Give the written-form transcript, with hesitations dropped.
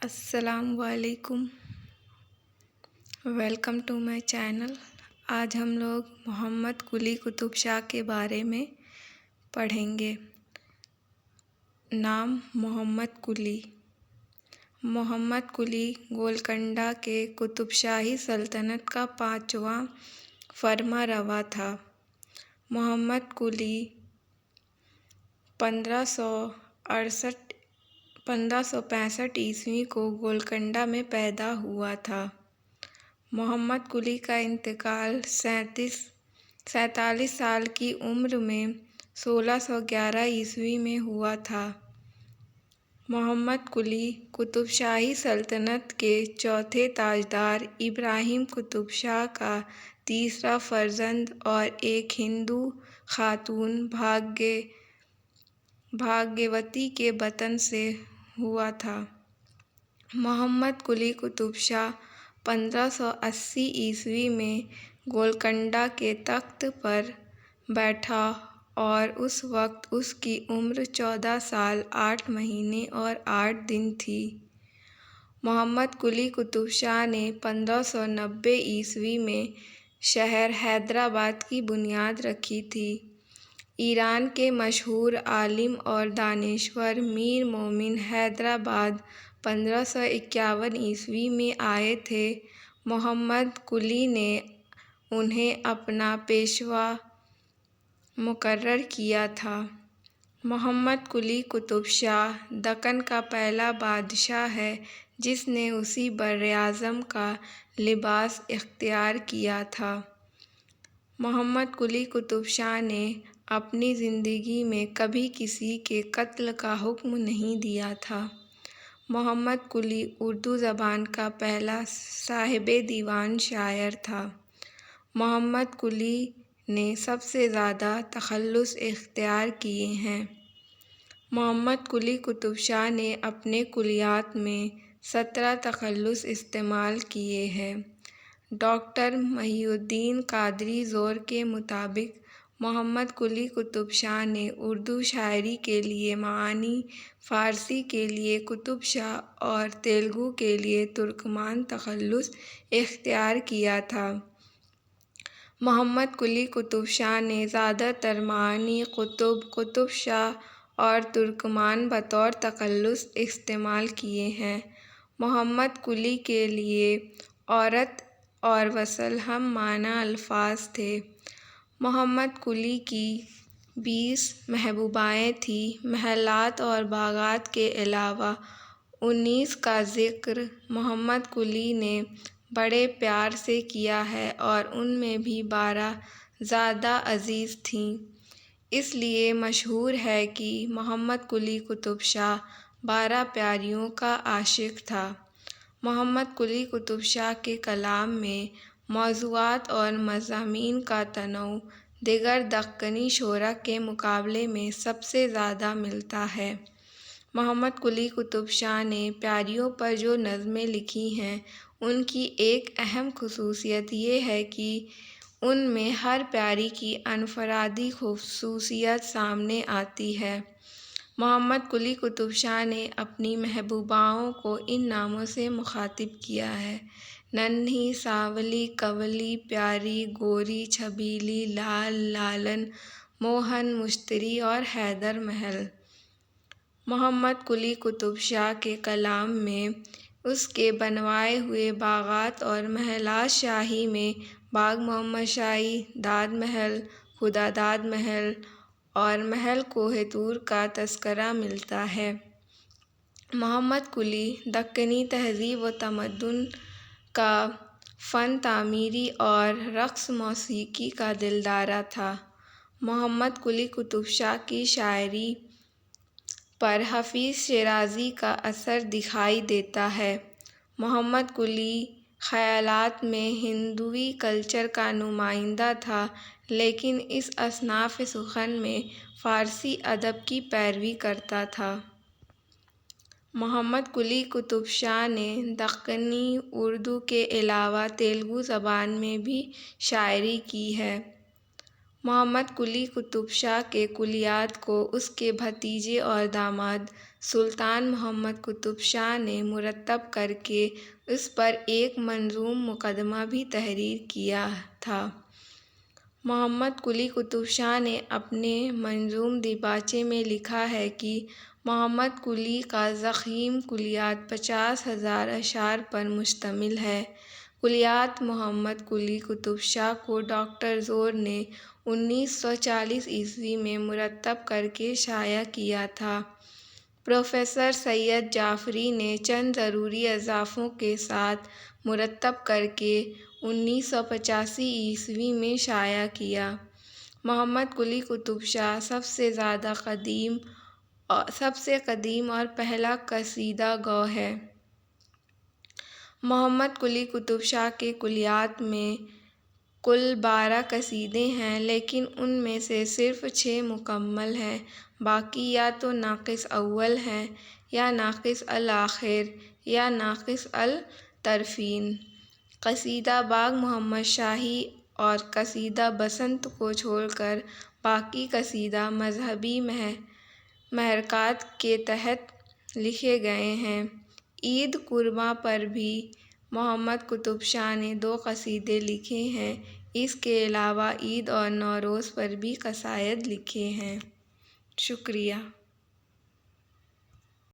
السلام علیکم، welcome to my channel. آج ہم لوگ محمد قلی قطب شاہ کے بارے میں پڑھیں گے۔ نام محمد قلی۔ محمد قلی گولکنڈہ کے قطب شاہی سلطنت کا 5واں فرما روا تھا۔ محمد قلی 1565 عیسوی کو گولکنڈہ میں پیدا ہوا تھا۔ محمد قلی کا انتقال 47 سال کی عمر میں 1611 عیسوی میں ہوا تھا۔ محمد قلی قطب شاہی سلطنت کے چوتھے تاجدار ابراہیم قطب شاہ کا تیسرا فرزند اور ایک ہندو خاتون بھاگیوتی کے بطن سے ہوا تھا۔ محمد قلی قطب شاہ 1580 عیسوی میں گولکنڈہ کے تخت پر بیٹھا اور اس وقت اس کی عمر 14 سال 8 مہینے اور 8 دن تھی۔ محمد قلی قطب شاہ نے 1590 عیسوی میں شہر حیدرآباد کی بنیاد رکھی تھی۔ ایران کے مشہور عالم اور دانشور میر مومن حیدرآباد 1551 عیسوی میں آئے تھے۔ محمد قلی نے انہیں اپنا پیشوا مقرر کیا تھا۔ محمد قلی قطب شاہ دکن کا پہلا بادشاہ ہے جس نے اسی براعظم کا لباس اختیار کیا تھا۔ محمد قلی قطب شاہ نے اپنی زندگی میں کبھی کسی کے قتل کا حکم نہیں دیا تھا۔ محمد قلی اردو زبان کا پہلا صاحب دیوان شاعر تھا۔ محمد قلی نے سب سے زیادہ تخلص اختیار کیے ہیں۔ محمد قلی قطب شاہ نے اپنے کلیات میں 17 تخلص استعمال کیے ہیں۔ ڈاکٹر محی الدین قادری زور کے مطابق محمد قلی قطب شاہ نے اردو شاعری کے لیے معانی، فارسی کے لیے قطب شاہ اور تیلگو کے لیے ترکمان تخلص اختیار کیا تھا۔ محمد قلی قطب شاہ نے زیادہ تر معانی، قطب شاہ اور ترکمان بطور تخلص استعمال کیے ہیں۔ محمد قلی کے لیے عورت اور وصل ہم معنی الفاظ تھے۔ محمد قلی کی 20 محبوبائیں تھیں۔ محلات اور باغات کے علاوہ 19 کا ذکر محمد قلی نے بڑے پیار سے کیا ہے اور ان میں بھی 12 زیادہ عزیز تھیں۔ اس لیے مشہور ہے کہ محمد قلی قطب شاہ 12 پیاریوں کا عاشق تھا۔ محمد قلی قطب شاہ کے کلام میں موضوعات اور مضامین کا تنوع دیگر دکنی شعراء کے مقابلے میں سب سے زیادہ ملتا ہے۔ محمد قلی قطب شاہ نے پیاریوں پر جو نظمیں لکھی ہیں ان کی ایک اہم خصوصیت یہ ہے کہ ان میں ہر پیاری کی انفرادی خصوصیت سامنے آتی ہے۔ محمد قلی قطب شاہ نے اپنی محبوباؤں کو ان ناموں سے مخاطب کیا ہے: ننھی، سانولی، کنولی، پیاری، گوری، چھبیلی، لال، لالن، موہن، مشتری اور حیدر محل۔ محمد قلی قطب شاہ کے کلام میں اس کے بنوائے ہوئے باغات اور محلات شاہی میں باغ محمد شاہی، داد محل، خداداد محل اور محل کوہ طور کا تذکرہ ملتا ہے۔ محمد قلی دکنی تہذیب و تمدن کا فن تعمیری اور رقص موسیقی کا دلدارہ تھا۔ محمد قلی قطب شاہ کی شاعری پر حفیظ شیرازی کا اثر دکھائی دیتا ہے۔ محمد قلی خیالات میں ہندوی کلچر کا نمائندہ تھا لیکن اس اصناف سخن میں فارسی ادب کی پیروی کرتا تھا۔ محمد قلی قطب شاہ نے دکنی اردو کے علاوہ تیلگو زبان میں بھی شاعری کی ہے۔ محمد قلی قطب شاہ کے کلیات کو اس کے بھتیجے اور داماد سلطان محمد قطب شاہ نے مرتب کر کے اس پر ایک منظوم مقدمہ بھی تحریر کیا تھا۔ محمد قلی قطب شاہ نے اپنے منظوم دیباچے میں لکھا ہے کہ محمد قلی کا ضخیم کلیات 50,000 اشعار پر مشتمل ہے۔ کلیات محمد قلی قطب شاہ کو ڈاکٹر زور نے 1940 میں مرتب کر کے شائع کیا تھا۔ پروفیسر سید جعفری نے چند ضروری اضافوں کے ساتھ مرتب کر کے 1985 میں شائع کیا۔ محمد قلی قطب شاہ سب سے قدیم اور پہلا قصیدہ گو ہے۔ محمد قلی قطب شاہ کے کلیات میں کل 12 قصیدے ہیں، لیکن ان میں سے صرف 6 مکمل ہیں، باقی یا تو ناقص اول ہیں یا ناقص الآخر یا ناقص الطرفین۔ قصیدہ باغ محمد شاہی اور قصیدہ بسنت کو چھوڑ کر باقی قصیدہ مذہبی محرکات کے تحت لکھے گئے ہیں۔ عید قرباں پر بھی محمد قطب شاہ نے 2 قصیدے لکھے ہیں۔ اس کے علاوہ عید اور نوروز پر بھی قصائد لکھے ہیں۔ شکریہ۔